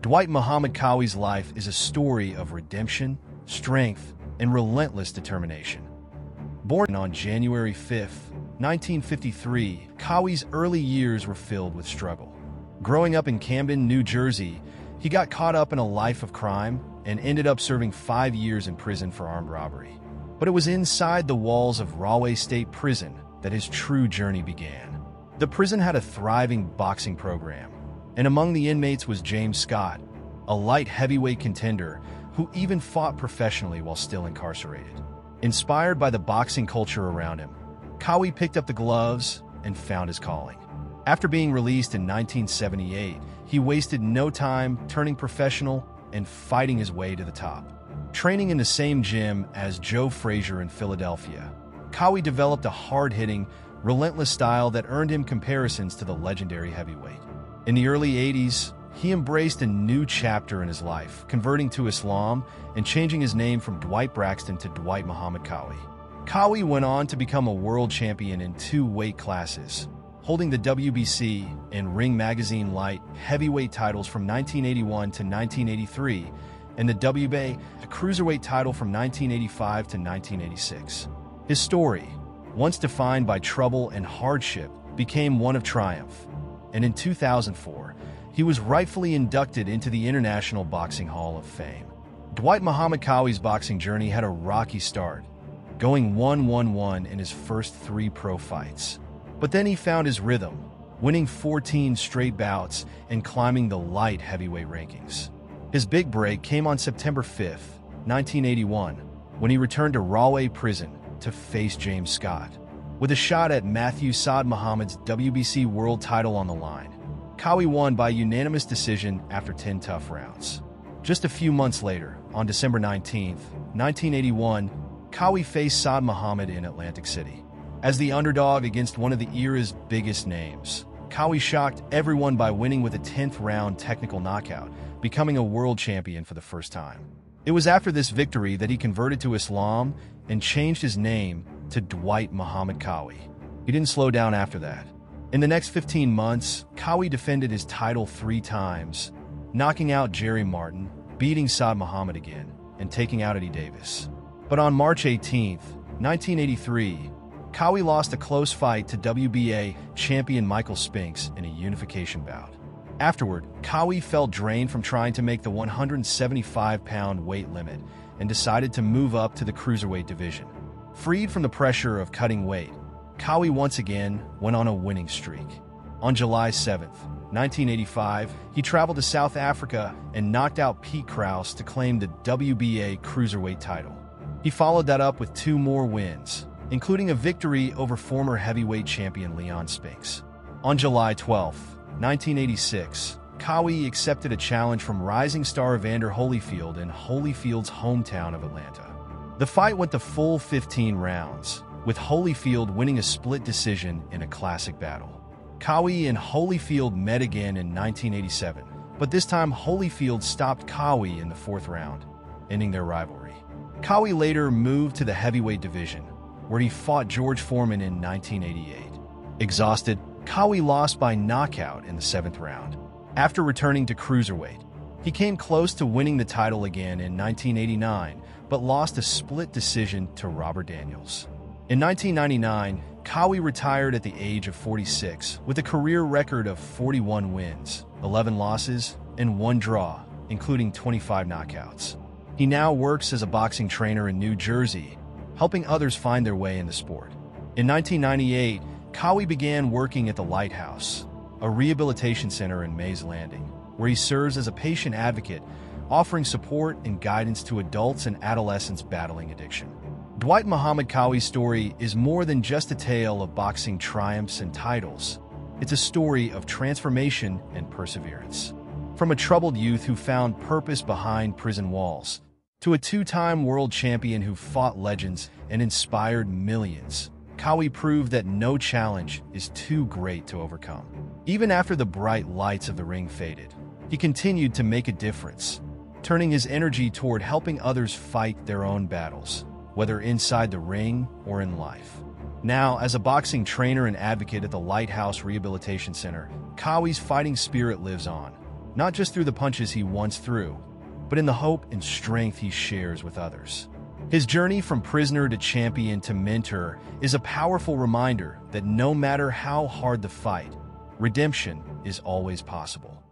Dwight Muhammad Qawi's life is a story of redemption, strength, and relentless determination. Born on January 5, 1953, Qawi's early years were filled with struggle. Growing up in Camden, New Jersey, he got caught up in a life of crime and ended up serving 5 years in prison for armed robbery. But it was inside the walls of Rahway State Prison that his true journey began. The prison had a thriving boxing program, and among the inmates was James Scott, a light heavyweight contender who even fought professionally while still incarcerated. Inspired by the boxing culture around him, Qawi picked up the gloves and found his calling. After being released in 1978, he wasted no time turning professional and fighting his way to the top. Training in the same gym as Joe Frazier in Philadelphia, Qawi developed a hard-hitting, relentless style that earned him comparisons to the legendary heavyweight. In the early 80s, he embraced a new chapter in his life, converting to Islam and changing his name from Dwight Braxton to Dwight Muhammad Qawi. Qawi went on to become a world champion in 2 weight classes, holding the WBC and Ring Magazine Light heavyweight titles from 1981 to 1983, and the WBA cruiserweight title from 1985 to 1986. His story, once defined by trouble and hardship, became one of triumph, and in 2004, he was rightfully inducted into the International Boxing Hall of Fame. Dwight Muhammad Qawi's boxing journey had a rocky start, going 1-1-1 in his first 3 pro fights. But then he found his rhythm, winning 14 straight bouts and climbing the light heavyweight rankings. His big break came on September 5, 1981, when he returned to Rahway Prison to face James Scott. With a shot at Matthew Saad Muhammad's WBC world title on the line, Qawi won by unanimous decision after 10 tough rounds. Just a few months later, on December 19, 1981, Qawi faced Saad Muhammad in Atlantic City. As the underdog against one of the era's biggest names, Qawi shocked everyone by winning with a 10th round technical knockout, becoming a world champion for the first time. It was after this victory that he converted to Islam and changed his name to Dwight Muhammad Qawi. He didn't slow down after that. In the next 15 months, Qawi defended his title 3 times, knocking out Jerry Martin, beating Saad Muhammad again, and taking out Eddie Davis. But on March 18, 1983, Qawi lost a close fight to WBA champion Michael Spinks in a unification bout. Afterward, Qawi felt drained from trying to make the 175-pound weight limit and decided to move up to the cruiserweight division. Freed from the pressure of cutting weight, Qawi once again went on a winning streak. On July 7, 1985, he traveled to South Africa and knocked out Pete Krause to claim the WBA cruiserweight title. He followed that up with 2 more wins, including a victory over former heavyweight champion Leon Spinks. On July 12, 1986, Qawi accepted a challenge from rising star Evander Holyfield in Holyfield's hometown of Atlanta. The fight went the full 15 rounds, with Holyfield winning a split decision in a classic battle. Qawi and Holyfield met again in 1987, but this time Holyfield stopped Qawi in the 4th round, ending their rivalry. Qawi later moved to the heavyweight division, where he fought George Foreman in 1988. Exhausted, Qawi lost by knockout in the 7th round. After returning to cruiserweight, he came close to winning the title again in 1989, but lost a split decision to Robert Daniels. In 1999, Qawi retired at the age of 46 with a career record of 41 wins, 11 losses, and 1 draw, including 25 knockouts. He now works as a boxing trainer in New Jersey, helping others find their way in the sport. In 1998, Qawi began working at the Lighthouse, a rehabilitation center in Mays Landing, where he serves as a patient advocate, offering support and guidance to adults and adolescents battling addiction. Dwight Muhammad Qawi's story is more than just a tale of boxing triumphs and titles. It's a story of transformation and perseverance. From a troubled youth who found purpose behind prison walls, to a 2-time world champion who fought legends and inspired millions, Qawi proved that no challenge is too great to overcome. Even after the bright lights of the ring faded, he continued to make a difference, turning his energy toward helping others fight their own battles, whether inside the ring or in life. Now, as a boxing trainer and advocate at the Lighthouse Rehabilitation Center, Qawi's fighting spirit lives on, not just through the punches he once threw, but in the hope and strength he shares with others. His journey from prisoner to champion to mentor is a powerful reminder that no matter how hard the fight, redemption is always possible.